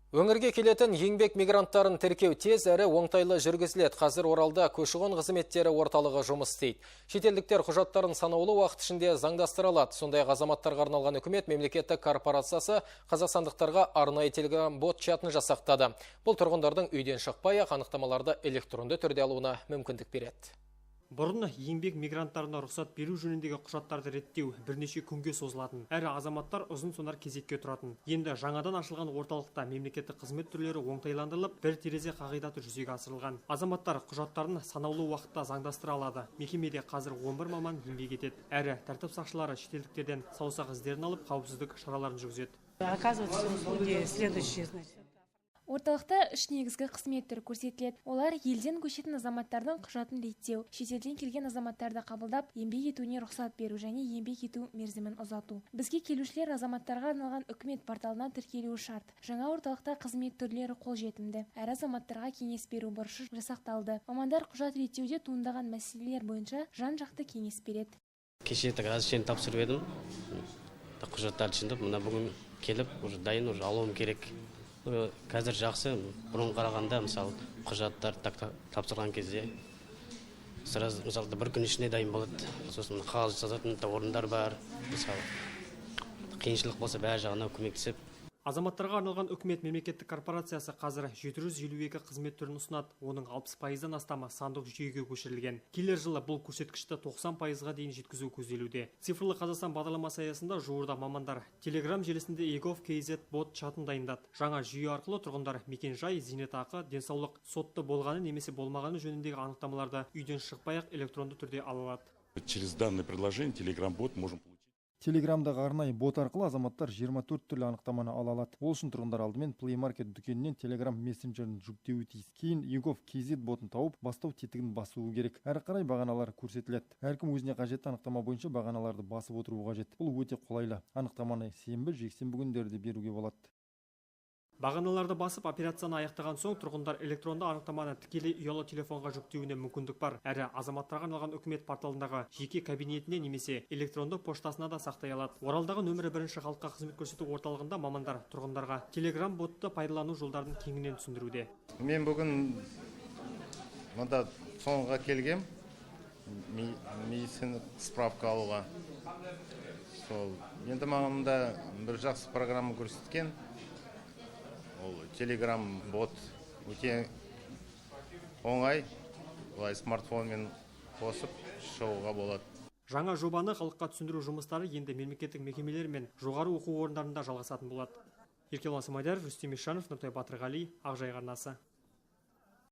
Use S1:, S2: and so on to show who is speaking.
S1: Өңірге келетін еңбек мигранттарын тіркеу тез әрі оңтайлы жүргізіледі. Қазір Оралда көші-қон қызметтері орталығы жұмыс істейді. Шетелдіктер құжаттарын санаулы уақыт ішінде заңдастыра алады. Сондай-ақ азаматтарға арналған үкімет мемлекеттік корпорациясы қазақстандықтарға арнайы телеграм-бот чатын жасақтады. Бұл тұрғындардың үйден шықпай-ақ анықтамаларды электронды түрде алуына мүмкіндік береді.
S2: Бұрын еңбек мигранттарына рұқсат беру жөніндегі құжаттарды реттеу бірнеше күнге созылатын. Әрі азаматтар ұзын сонар кезекке тұратын. Енді жаңадан ашылған орталықта мемлекеттік қызмет түрлері оңтайландырылып, бір терезе қағидаты жүзеге асырылған. Азаматтар құжаттарын санаулы уақытта заңдастыра алады. Мекемеде қазір 11 маман еңбек етеді. Әрі тәртіп сақшылары шетелдіктерден саусақ іздерін алып, қауіпсіздік шараларын жүргізеді.
S3: Оказывается, услуги следующие, значит.
S4: Орталықта үш негізгі қызметтер көрсетіледі. Олар елден көшетін азаматтардың құжатын реттеу, шетелден келген азаматтарды қабылдап, еңбек етуіне рұқсат беру және еңбек ету мерзімін ұзарту. Бізге келушілер азаматтарға арналған үкімет порталына тіркелуі шарт. Жаңа орталықта қызмет түрлері қолжетімді. Әр азаматтарға кеңес беру бұрышы жасақталды. Мамандар құжат реттеуде туындаған мәселелер бойынша жан-жақты кеңес береді.
S5: Кеше разрешение тапсырып едім. Құжаттарды жинап, мына бүгін келіп, уже дайын, уже алуым керек. Қазір жақсы, бұрын қарағанда, мысалы, құжаттар тапсырған кезде сразу, мысалы, бір күн ішінде дайын болады. Сосын қағаз жазатын орындар бар. Мысалы, қиыншылық болса бәрі жағына көмектесіп.
S2: Азаматтарға арналған үкімет мемлекеттік корпорациясы қазір 752 қызмет түрін ұсынады. Оның 60%-дан астамы сандық жүйеге көшірілген. Келер жылы бұл көрсеткішті 90%-ға дейін жеткізу көзделуде. Цифрлы Қазақстан бағдарламасы аясында жуырда мамандар Telegram желісінде egov.kz бот чатын дайындады. Жаңа жүйе арқылы тұрғындар мекен-жай, зейнетақы, денсаулық, сотты болғаны немесе болмағаны жөніндегі анықтамаларды үйден шықпай-ақ электронды түрде ала алады.
S6: Через данное приложение Telegram бот можем получить.
S7: Телеграмдағы арнайы бот арқылы азаматтар 24 түрлі анықтаманы ала алады. Ол үшін тұрғындар алдымен Play Market дүкенінен Telegram мессенджерін жүктеуі тиіс. Кейін egov.kz ботын тауып, бастау тетігін басуы керек. Әрі қарай бағаналар көрсетіледі. Әркім өзіне қажетті анықтама бойынша бағаналарды басып отыруы қажет. Бұл өте қолайлы. Анықтаманы сенбі, жексенбі күндерде беруге болады.
S2: Бағаналарды басып операцияны аяқтаған соң тұрғындар электронды анықтаманы тікелей ұялы телефонға жүктеуіне мүмкіндік бар. Әрі азаматтарға арналған үкімет порталындағы жеке кабинетіне немесе электронды поштасына да сақтай алады. Оралдағы нөмірі 1 халыққа қызмет көрсету орталығында мамандар тұрғындарға Telegram ботты пайдалану жолдарын кеңінен түсіндіруде.
S8: Мен бүгін мұнда соңға келгем, медицина справка алуға. Енді маңында бір жақсы программа көрсеткен. Telegram бот өте оңай, смартфонмен қосып шығуға болады.
S2: Жаңа жобаны халыққа түсіндіру жұмыстары енді мемлекеттік мекемелер мен жоғары оқу орындарында жалғасатын болады. Еркебұлан Самайдаров, Рүстем Ишанов, Нұртай Батырғали, Ақжайық арнасы.